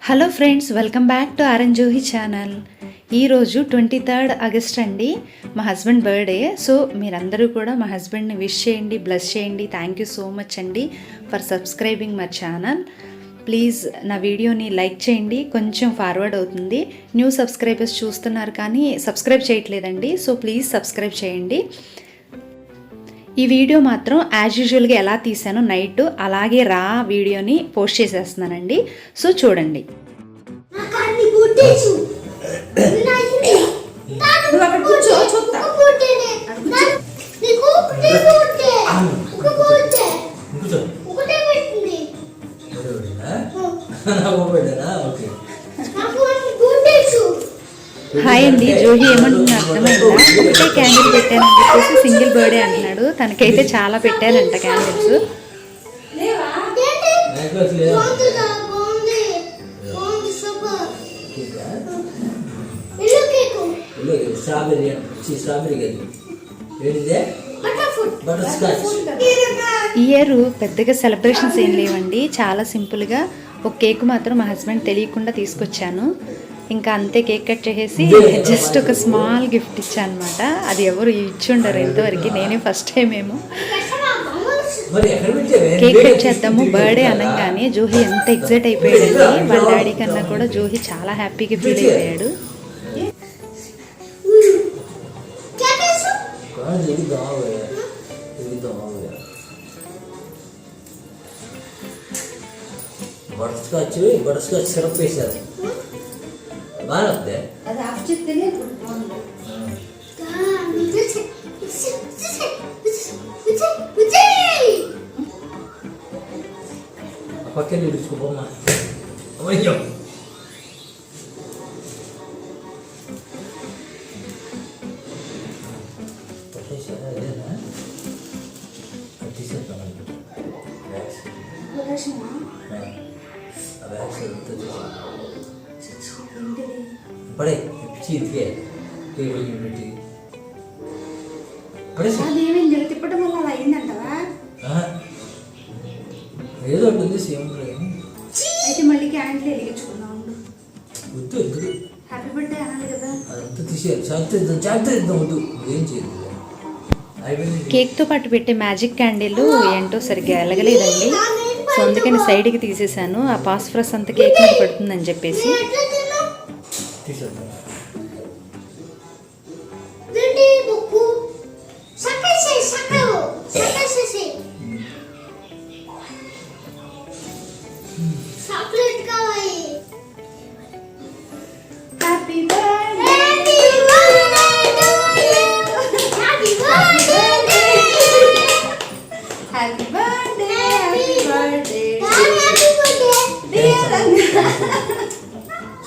Hello friends, welcome back to Johi channel. ఈరోజు 23 August అండి, మా హస్బెండ్ బర్త్డే. సో మీరందరూ కూడా మా హస్బెండ్ని విష్ చేయండి, బ్లెస్ చేయండి. థ్యాంక్ యూ సో మచ్ అండి for subscribing my channel. Please నా వీడియోని లైక్ చేయండి, కొంచెం ఫార్వర్డ్ అవుతుంది. న్యూ సబ్స్క్రైబర్స్ చూస్తున్నారు కానీ సబ్స్క్రైబ్ చేయట్లేదండి. సో ప్లీజ్ సబ్స్క్రైబ్ చేయండి. ఈ వీడియో మాత్రం యాజ్ యూజువల్గా ఎలా తీసానో నైట్ అలాగే రా వీడియోని పోస్ట్ చేసేస్తున్నానండి. సో చూడండి. హాయ్ అండి, జోహి ఏమంటున్నా అర్థమైందా? ఒకటే క్యాండిల్ పెట్టానని చెప్పేసి సింగిల్ బర్త్డే అంటున్నాడు. తనకైతే చాలా పెట్టానంట క్యాండిల్స్. ఈ ఇయర్ పెద్దగా సెలబ్రేషన్స్ ఏం లేవండి, చాలా సింపుల్గా ఒక కేక్ మాత్రం మా హస్బెండ్ తెలియకుండా తీసుకొచ్చాను. ఇంకా అంతే, కేక్ కట్ చేసేసి జస్ట్ ఒక స్మాల్ గిఫ్ట్ ఇచ్చాను అనమాట. అది ఎవరు ఇచ్చుండరు ఇంతవరకు, నేనే ఫస్ట్ టైం ఏమో. కేక్ కట్ చేద్దాము బర్త్డే అనగానే జోహి ఎంత ఎగ్జైట్ అయిపోయాడండి. వాళ్ళ డాడీ కన్నా కూడా జోహి చాలా హ్యాపీగా ఫీల్ అయిపోయాడు. బటర్ స్కాచ్ సిరప్ వేశారు, బాగా పక్కన ఇడుచుకోమ్మా. పడే చీతికే టేబుల్ పెట్టి తిప్పటం వల్ల అలా అయిందంటవా? ఏదో ఉంటుంది సేమ్ అయితే మళ్ళీ క్యాండిల్ వెలిగించుకుందాం. వద్దు వద్దు, హ్యాపీ బర్త్డే అనాలి కదా, అదంతా తీసేయాలి. చాక్తో ఇద్దాం, వద్దు ఏం చేయదు. కేక్తో పాటు పెట్టే మ్యాజిక్ క్యాండిల్ ఏంటో సరిగ్గా ఎలగలేదండి. సో అందుకని సైడ్కి తీసేసాను. ఆ పాస్ఫరస్ అంత కేక్ మీద పడుతుందని చెప్పేసి.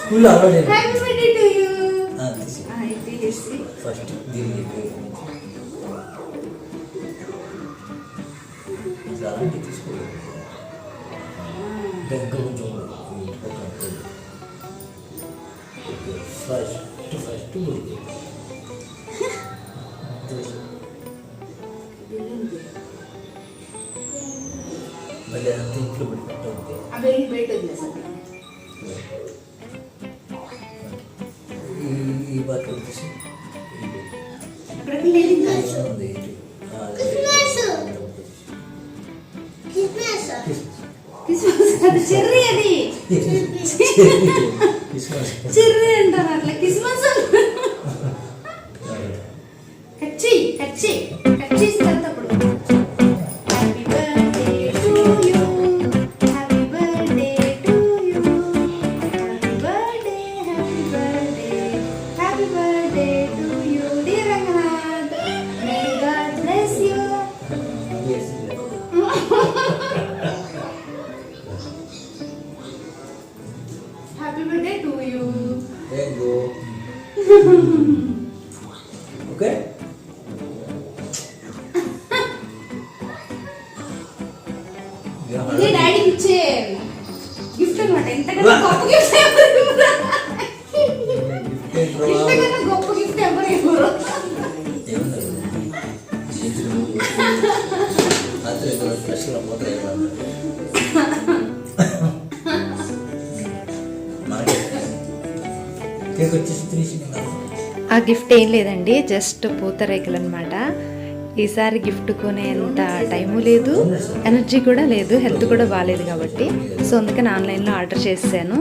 స్కూల్లో అలవాటు ఫస్ట్ దీనికి అలాంటి తీసుకోలేదు. ఇంకా కొంచెం ఫస్ట్ మళ్ళీ అంత ఇంట్లో పెట్టుకుంటే ఈ బాటిల్ వచ్చేసి చెర్రీ అంటారు అట్లా. క్రిస్మస్ కచ్చి కచ్చి కచ్చి ఇస్తారు అప్పుడు. Happy birthday to you, happy birthday to you, happy birthday, happy birthday, happy birthday to you dear Ranganath. May God bless you. Happy birthday to you. There you go. Okay? ఇది డాడీకి ఇచ్చే గిఫ్ట్ అన్నమాట. ఇంతకన్నా గొప్ప గిఫ్ట్ ఎవరు ఇవ్వరు. ఇంతకన్నా గొప్ప గిఫ్ట్ ఎవరు ఇవ్వరు. కేక్ వచ్చేసి తినేసి ఆ గిఫ్ట్ ఏం లేదండి, జస్ట్ పూతరేకులు అనమాట. ఈసారి గిఫ్ట్ కొనేంత టైము లేదు, ఎనర్జీ కూడా లేదు, హెల్త్ కూడా బాగాలేదు కాబట్టి. సో అందుకని ఆన్లైన్లో ఆర్డర్ చేశాను.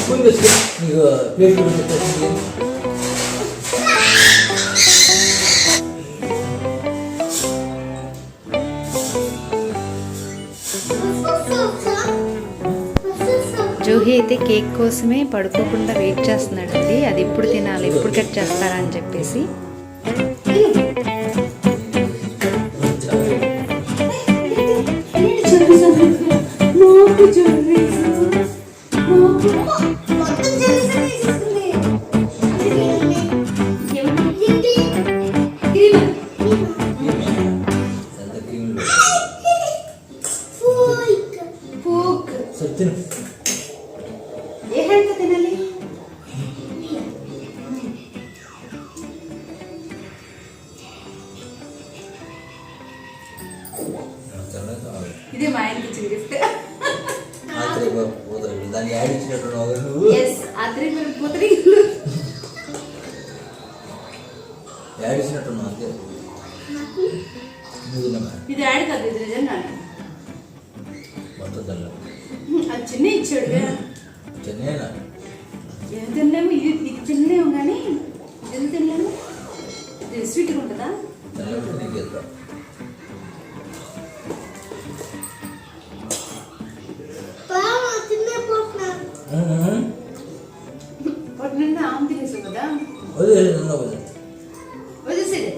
స్కూల్ నీకు ప్లేట్ కూడా చెప్పేసి జోహి అయితే కేక్ కోసమే పడుకోకుండా వెయిట్ చేస్తున్నాడండి. అది ఎప్పుడు తినాలి, ఎప్పుడు కట్ చేస్తారా అని చెప్పేసి. సత్యం ఏ హ్యాండ్తో తినాలి? ఇది మా ఆయనకి ఇచ్చిన గిఫ్ట్. దాన్ని యాడ్ ఇచ్చినట్టు నువ్వు యాడ్ ఇచ్చినట్టున్నావు అంతే. ఇది యాడ్ కాదు, ఇది నిజంగా మొత్తం తెల్ల అది చిన్న ఇచ్చాడు. చెన్నైనా ఏం తినలేము, ఇది తినలేము కానీ ఎందుకు తినలేము? ఇది స్వీట్గా ఉంటుందా? తెల్లబెట్టి నీకు ఇద్దాం. వాటి నిండా ఆమె తినేసావు కదా, వదిలేదు వదిలేసేది.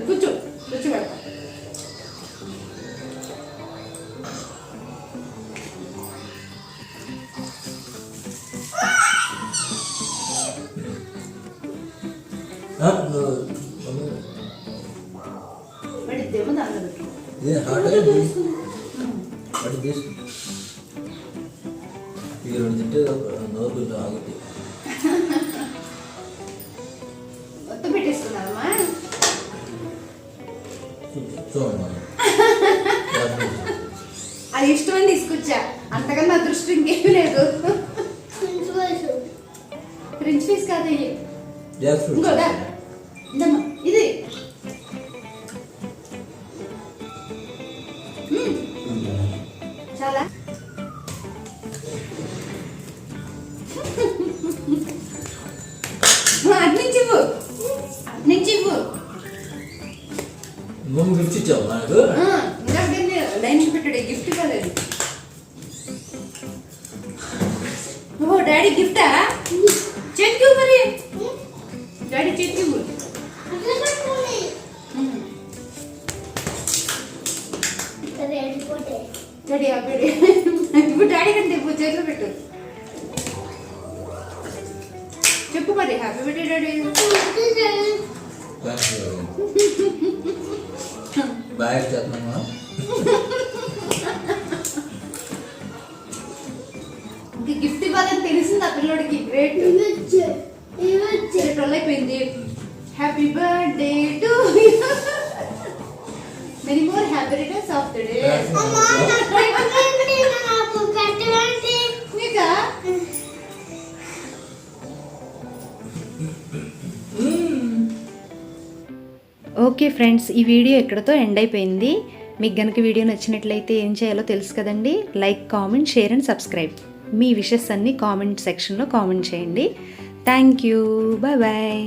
కూర్చో కూర్చోబెడతా. పడిద్దేమో దాంట్లో పెట్టు. ఇది హాట్ వాటి తీసుకు ఈ రెండు తింటే నోరు కొంచెం ఆగుతుంది. మొత్తం పెట్టేసుకున్నారమ్మా. చూడండి మనం అది ఇష్టమని తీసుకొచ్చా, అంతకన్నా అదృష్టం ఇంకేమీ లేదు. ఫ్రెంచ్ ఫ్రైస్ కాదు ఇది. జాక్ ఫ్రూట్ ఇంకోదా ఇందమ్మా ఇది. చాలా అట్నుంచివ్వు, అట్నుంచివ్వు. మమ్మీ గిఫ్ట్ ఇచ్చావు నాకు. ఇంకా లైన్ పెట్టాడు, గిఫ్ట్ కాలేదు. ఓ డాడీ గిఫ్టా? చేతికి మరి డాడీ చేతికి డాడీ హ్యాపీ. ఇప్పుడు డాడీ కంటే ఇప్పుడు చేతిలో పెట్టు, చెప్పు మరి హ్యాపీ బర్త్డే డాడీ. బాగా చేస్తున్నామా? ఇంక గిఫ్ట్ ఇవ్వాలని తెలిసింది ఆ పిల్లోడికి. గ్రేట్, ట్వెల్వ్ అయిపోయింది. Happy birthday to many more happy returns of the day. నీకా ఓకే ఫ్రెండ్స్, ఈ వీడియో ఎక్కడితో ఎండ్ అయిపోయింది. మీకు గనుక వీడియో నచ్చినట్లయితే ఏం చేయాలో తెలుసు కదండి. Like, comment, share and subscribe. మీ విషెస్ అన్నీ కామెంట్ సెక్షన్లో కామెంట్ చేయండి. Thank you, bye bye.